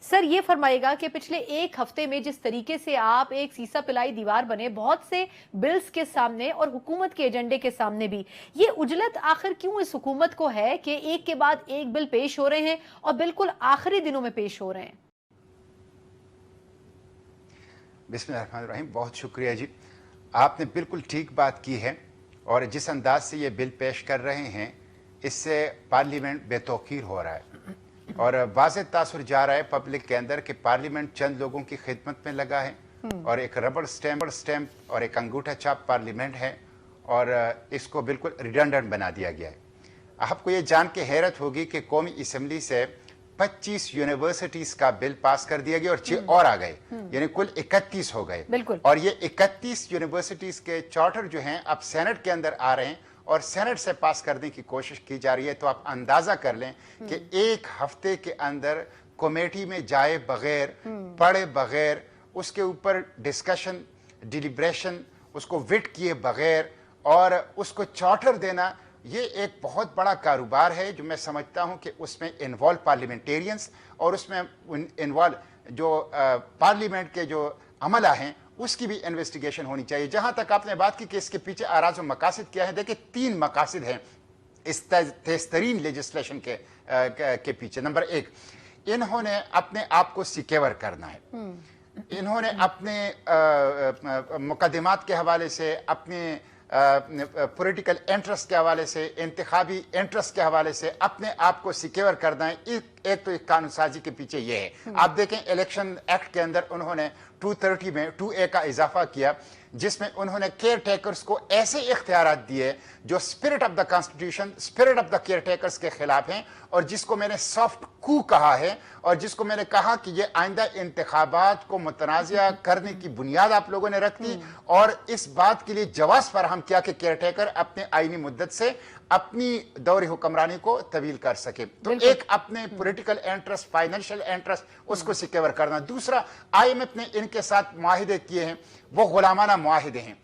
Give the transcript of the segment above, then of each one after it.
Sir ये फरमाइएगा कि पिछले एक हफ्ते में जिस तरीके से आप एक सीसा पिलाई दीवार बने बहुत से बिल्स के सामने और हुकूमत के एजेंडे के सामने भी, ये उजलत आखिर क्यों इस हुकूमत को है कि एक के बाद एक बिल पेश हो रहे हैं और बिल्कुल आखिरी दिनों में पेश हो रहे हैं? बिस्मिल्लाहिर्रहमानिर्रहीम, बहुत शुक्रिया जी। आपने बिल्कुल ठीक बात की है और जिस अंदाज से ये बिल पेश कर रहे हैं इससे पार्लियामेंट बेतौकीर हो रहा है और वाज़ेह तासुर जा रहा है पब्लिक के अंदर कि पार्लियामेंट चंद लोगों की खिदमत में लगा है और एक रबर स्टैम्प और एक अंगूठा छाप पार्लियामेंट है और इसको बिल्कुल रिडंडेंट बना दिया गया है। आपको ये जान के हैरत होगी कि कौमी असम्बली से 25 यूनिवर्सिटीज का बिल पास कर दिया गया और 6 और आ गए, यानी कुल 31 हो गए। और ये 31 यूनिवर्सिटीज के चार्टर जो हैं अब सेनेट के अंदर आ रहे हैं और सेनेट से पास करने की कोशिश की जा रही है। तो आप अंदाजा कर लें कि एक हफ्ते के अंदर कमेटी में जाए बगैर, पढ़े बगैर, उसके ऊपर डिस्कशन, डिलिब्रेशन, उसको विट किए बगैर और उसको चार्टर देना, ये एक बहुत बड़ा कारोबार है जो मैं समझता हूं कि उसमें इन्वॉल्व पार्लियामेंटेरियंस और उसमें इन्वॉल्व जो पार्लियामेंट के जो अमला हैं उसकी भी इन्वेस्टिगेशन होनी चाहिए। जहां तक आपने बात की कि इसके पीछे आराज़ व मकासद क्या है, देखिए 3 मकासद हैं इस तेज़तरीन लेजिस्लेशन के पीछे। नंबर 1, इन्होंने अपने आप को सिक्योर करना है। इन्होंने अपने मुकदमात के हवाले से, अपने पॉलिटिकल इंटरेस्ट के हवाले से, इंतखाबी इंटरेस्ट के हवाले से अपने आप को सिक्योर करना है। एक तो एक कानून साजी के पीछे ये है। आप देखें इलेक्शन एक्ट के अंदर उन्होंने 230 में 2A का इजाफा किया जिसमें उन्होंने केयर टेकर्स को ऐसे इख्तियारात दिए जो spirit of the constitution, spirit of the care takers के खिलाफ हैं और जिसको मैंने सॉफ्ट कू कहा है और जिसको मैंने कहा कि ये आइंदा इंतखाबात को मुतनाज़ा करने की बुनियाद आप लोगों ने रख दी और इस बात के लिए जवाज़ फराहम किया कि केयर टेकर अपने आईनी मुद्दत से अपनी दौर हुक्मरानी को तवील कर सके। तो एक अपने पॉलिटिकल इंटरेस्ट, फाइनेंशियल इंटरेस्ट, उसको सिक्योर करना। दूसरा, IMF ने इनके साथ मुआहिदे किए हैं, वो गुलामाना मुआहिदे हैं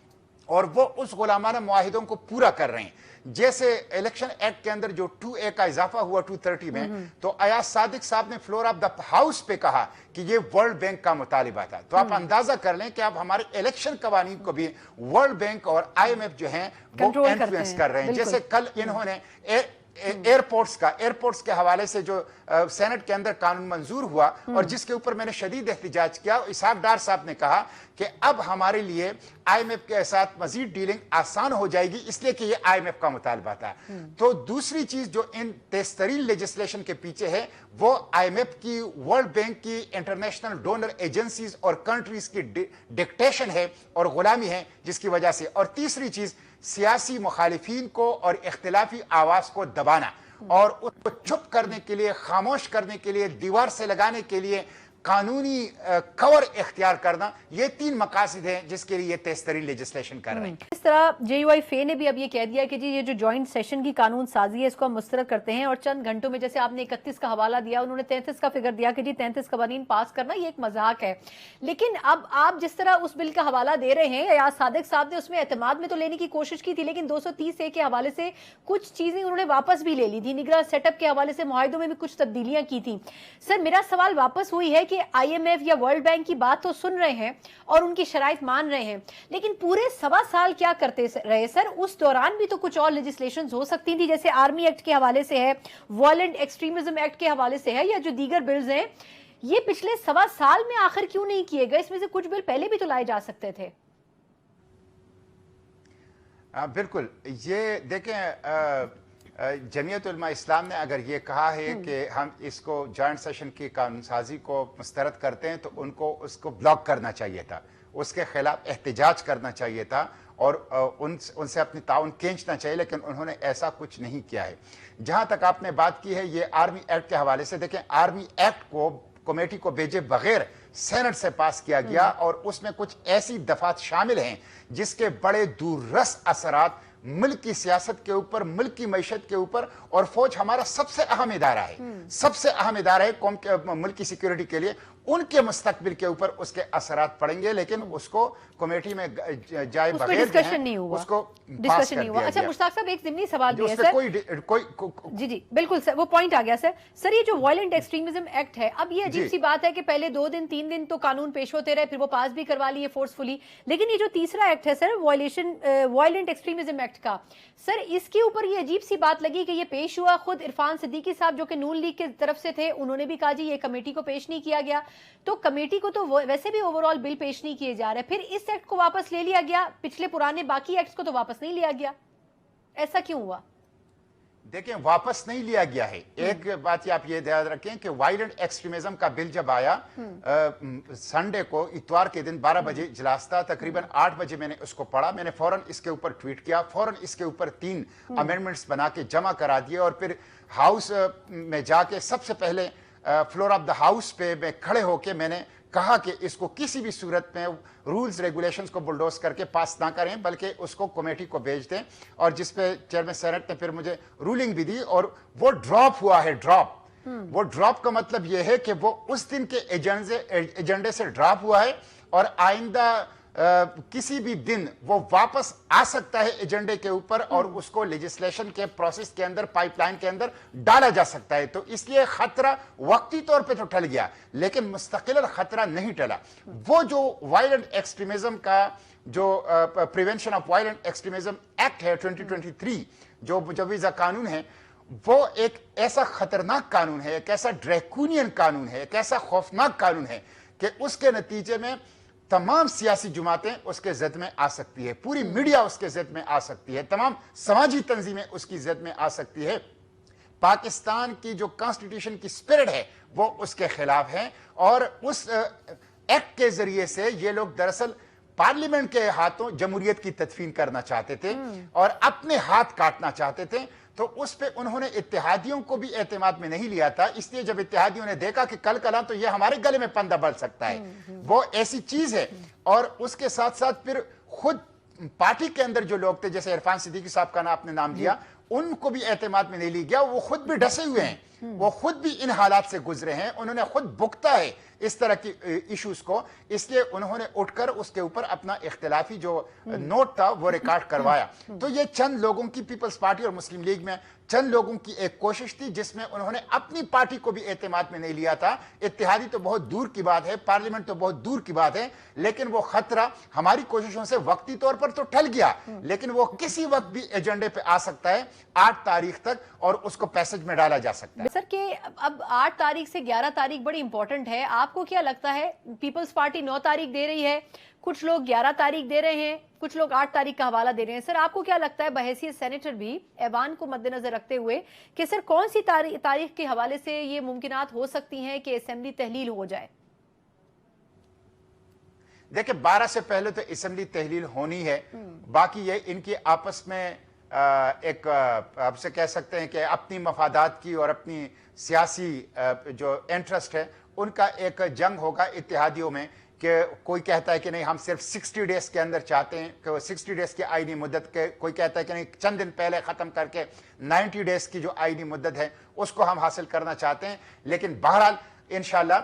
और वो उस गुलामाना मुआहिदों को पूरा कर रहे हैं। जैसे इलेक्शन एक्ट के अंदर जो 2A का इजाफा हुआ 230 में, तो अयाज सादिक साहब ने फ्लोर ऑफ द हाउस पे कहा कि ये वर्ल्ड बैंक का मुतालिबा था। तो आप अंदाजा कर लें कि आप हमारे इलेक्शन कवानीन को भी वर्ल्ड बैंक और IMF जो हैं वो इन्फ्लुएंस कर रहे हैं। जैसे कल इन्होंने एयरपोर्ट्स के हवाले से जो सेनेट के अंदर कानून मंजूर हुआ और जिसके ऊपर मैंने शदीद एहतिजाज किया, इसहाक डार साहब ने कहा कि अब हमारे लिए IMF के साथ मजीद डीलिंग आसान हो जाएगी इसलिए कि ये IMF का मुतालबा था। तो दूसरी चीज जो इन तेज़तरीन लेजिस्लेशन के पीछे है वो IMF की, वर्ल्ड बैंक की, इंटरनेशनल डोनर एजेंसीज और कंट्रीज की डिक्टेशन है और गुलामी है जिसकी वजह से। और तीसरी चीज सियासी मुखालिफिन को और इख्तिलाफी आवाज को दबाना और उसको चुप करने के लिए, खामोश करने के लिए, दीवार से लगाने के लिए कानूनी कवर इख्तियार करना, ये 3 मकासद हैं जिसके लिए ये तेज़तरीन लेजिस्लेशन कर रहे हैं। इस तरह JUI ने भी अब ये कह दिया कि जी ये जो जॉइंट सेशन की कानून साजी है इसको हम मुस्तरद करते हैं और चंद घंटों में, जैसे आपने 31 का हवाला दिया, उन्होंने 33 का फिगर दिया कि जी 33 कवानीन पास करना ये एक मजाक है। लेकिन अब आप जिस तरह उस बिल का हवाला दे रहे हैं, अयाज सादिक साहब ने उसमें एतमाद में तो लेने की कोशिश की थी लेकिन 230A के हवाले से कुछ चीजें उन्होंने वापस भी ले ली थी। निगरान सेटअप के हवाले से मुआहिदों में भी कुछ तब्दीलियां की थी। सर मेरा सवाल वापस हुई है कि IMF या वर्ल्ड बैंक की बात तो सुन रहे हैं और उनकी शराइत मान रहे हैं, लेकिन पूरे 1.25 साल क्या करते रहे सर? उस दौरान भी तो कुछ और लेजिस्लेशन हो सकती थी, जैसे आर्मी एक्ट के हवाले से है, वायलेंट एक्सट्रीमिज्म एक्ट के हवाले से है, या जो दीगर बिल्स हैं। ये पिछले 1.25 साल में आखिर क्यों नहीं किए गए? इसमें से कुछ बिल पहले भी तो लाए जा सकते थे। बिल्कुल, ये देखें जमीयत उलमा इस्लाम ने अगर ये कहा है कि हम इसको जॉइंट सेशन की कानून साजी को मुस्तरद करते हैं तो उनको उसको ब्लॉक करना चाहिए था, उसके खिलाफ एहतजाज करना चाहिए था और उनसे अपनी ताउन खींचना चाहिए, लेकिन उन्होंने ऐसा कुछ नहीं किया है। जहां तक आपने बात की है ये आर्मी एक्ट के हवाले से, देखें आर्मी एक्ट को कमेटी को भेजे बगैर सेनेट से पास किया गया और उसमें कुछ ऐसी दफात शामिल हैं जिसके बड़े दूररस असरात मुल्क की सियासत के ऊपर, मुल्क की मैशत के ऊपर, और फौज हमारा सबसे अहम इदारा है, सबसे अहम इदारा है कौम के मुल्क की सिक्योरिटी के लिए। उनके मुस्तकबिल के ऊपर उसके असरात पड़ेंगे, लेकिन उसको कमेटी में जाए बगैर डिस्कशन नहीं हुआ, उसको डिस्कशन नहीं हुआ। अच्छा मुश्ताक साहब, एक ज़िमनी सवाल भी है सर। जी जी बिल्कुल सर, वो पॉइंट आ गया सर। सर ये जो वायलेंट एक्सट्रीमिज्म एक्ट है, अब ये अजीब सी बात है कि पहले 2 दिन 3 दिन तो कानून पेश होते रहे, फिर वो पास भी करवा लिए फोर्सफुली, लेकिन ये जो तीसरा एक्ट है सर, वायलेंट एक्सट्रीमिज्म एक्ट का, सर इसके ऊपर ये अजीब सी बात लगी कि ये पेश हुआ, खुद इरफान सिद्दीकी साहब जो कि नून लीग की तरफ से थे, उन्होंने भी कहा जी ये कमेटी को पेश नहीं किया गया, तो कमेटी को तो वैसे भी ओवरऑल बिल पेश नहीं किए जा रहे, फिर इस एक्ट को वापस ले लिया गया, पिछले पुराने बाकी एक्ट्स को तो वापस नहीं लिया गया, ऐसा क्यों हुआ? देखें, वापस नहीं लिया गया है। एक बात आप ये ध्यान रखें कि वायलेंट एक्सट्रीमिज्म का बिल जब आया संडे को, इतवार के दिन 12 बजे इजलास था, तकरीबन 8 बजे मैंने उसको पढ़ा, मैंने फौरन इसके ऊपर ट्वीट किया, फौरन इसके ऊपर 3 अमेंडमेंट्स बना के जमा करा दिए, और फिर हाउस में जाके सबसे पहले फ्लोर ऑफ द हाउस पे मैं खड़े होके मैंने कहा कि इसको किसी भी सूरत में रूल्स रेगुलेशंस को बुलडोज करके पास ना करें, बल्कि उसको कमेटी को भेज दें, और जिस पे चेयरमैन सेनेट ने फिर मुझे रूलिंग भी दी, और वो ड्रॉप हुआ है। वो ड्रॉप का मतलब ये है कि वो उस दिन के एजेंडे से ड्रॉप हुआ है, और आइंदा किसी भी दिन वो वापस आ सकता है एजेंडे के ऊपर, और उसको लेजिस्लेशन के प्रोसेस के अंदर, पाइपलाइन के अंदर डाला जा सकता है। तो इसलिए खतरा वक्ती तौर पे तो टल गया, लेकिन मुस्तकिल खतरा नहीं टला। वो जो वायलेंट एक्सट्रीमिज्म का जो prevention of violent extremism act है 2023, जो मुजव्वज़ा कानून है, वो एक ऐसा खतरनाक कानून है, एक ऐसा ड्रैकोनियन कानून है, एक ऐसा खौफनाक कानून है कि उसके नतीजे में तमाम सियासी जमातें उसके ज़द में आ सकती है, पूरी मीडिया उसके ज़द में आ सकती है, तमाम समाजी तंजीमें उसकी ज़द में आ सकती है। पाकिस्तान की जो कॉन्स्टिट्यूशन की स्पिरिट है वो उसके खिलाफ है, और उस एक्ट के जरिए से ये लोग दरअसल पार्लियामेंट के हाथों जमहूरियत की तदफीन करना चाहते थे और अपने हाथ काटना चाहते थे। तो उस पे उन्होंने इत्तेहादियों को भी एतमाद में नहीं लिया था, इसलिए जब इत्तेहादियों ने देखा कि कल कला तो ये हमारे गले में पंदा बढ़ सकता है, वो ऐसी चीज है। और उसके साथ साथ फिर खुद पार्टी के अंदर जो लोग थे, जैसे इरफान सिद्दीकी साहब का आपने नाम लिया, उनको भी एतमाद में नहीं लिया गया। वो खुद भी डसे हुए हैं, वो खुद भी इन हालात से गुजरे हैं, उन्होंने खुद भुगता है इस तरह की इश्यूज को, इसलिए उन्होंने उठकर उसके ऊपर अपना इख्तिलाफी जो नोट था वो रिकॉर्ड करवाया। तो ये चंद लोगों की, पीपल्स पार्टी और मुस्लिम लीग में चंद लोगों की एक कोशिश थी जिसमें उन्होंने अपनी पार्टी को भी एतमाद में नहीं लिया था। इत्तेहादी तो बहुत दूर की बात है, पार्लियामेंट तो बहुत दूर की बात है, लेकिन वो खतरा हमारी कोशिशों से वक्ती तौर पर तो टल गया, लेकिन वो किसी वक्त भी एजेंडे पे आ सकता है 8 तारीख तक, और उसको पैसेज में डाला जा सकता है। सर के अब 8 तारीख से 11 तारीख बड़ी इंपॉर्टेंट है, आपको क्या लगता है? पीपल्स पार्टी 9 तारीख दे रही है, कुछ लोग 11 तारीख दे रहे हैं, कुछ लोग 8 तारीख का हवाला दे रहे हैं। सर आपको क्या लगता है बहैसियत सेनेटर भी ऐवान को मद्देनजर रखते हुए कि सर कौन सी तारीख के हवाले से ये मुमकिनात हो सकती हैं कि असेंबली तहलील हो जाए? देखिए 12 से पहले तो असेंबली तहलील होनी है, बाकी ये इनकी आपस में एक आपसे कह सकते हैं कि अपनी मफादात की और अपनी सियासी जो इंटरेस्ट है उनका एक जंग होगा इत्तेहादियों में, कि कोई कहता है कि नहीं हम सिर्फ 60 डेज के अंदर चाहते हैं, कि 60 डेज की आईनी मुद्दत के, कोई कहता है कि नहीं चंद दिन पहले ख़त्म करके 90 डेज की जो आईनी मुद्दत है उसको हम हासिल करना चाहते हैं। लेकिन बहरहाल इंशाल्लाह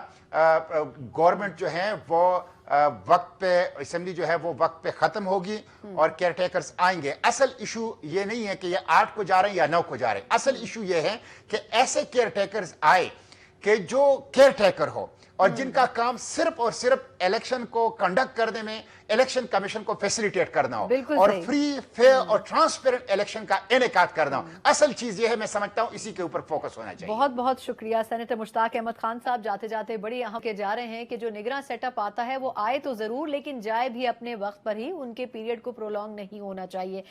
गवर्नमेंट जो है वो वक्त पे, असेंबली जो है वो वक्त पे ख़त्म होगी और केयर टेकर्स आएंगे। असल इशू ये नहीं है कि ये 8 को जा रहे हैं या 9 को जा रहे हैं, असल इशू ये है कि ऐसे केयर टेकर्स आए कि जो केयर टेकर हो और जिनका काम सिर्फ और सिर्फ इलेक्शन को कंडक्ट करने में, इलेक्शन कमीशन को फैसिलिटेट करना हो और फ्री, फेयर और ट्रांसपेरेंट इलेक्शन का इनेकाद करना हो। असल चीज ये है, मैं समझता हूं इसी के ऊपर फोकस होना चाहिए। बहुत बहुत शुक्रिया सेनेटर मुश्ताक अहमद खान साहब। जाते जाते बड़ी अहम के जा रहे हैं कि जो निगरान सेटअप आता है वो आए तो जरूर, लेकिन जाए भी अपने वक्त पर ही, उनके पीरियड को प्रोलॉन्ग नहीं होना चाहिए।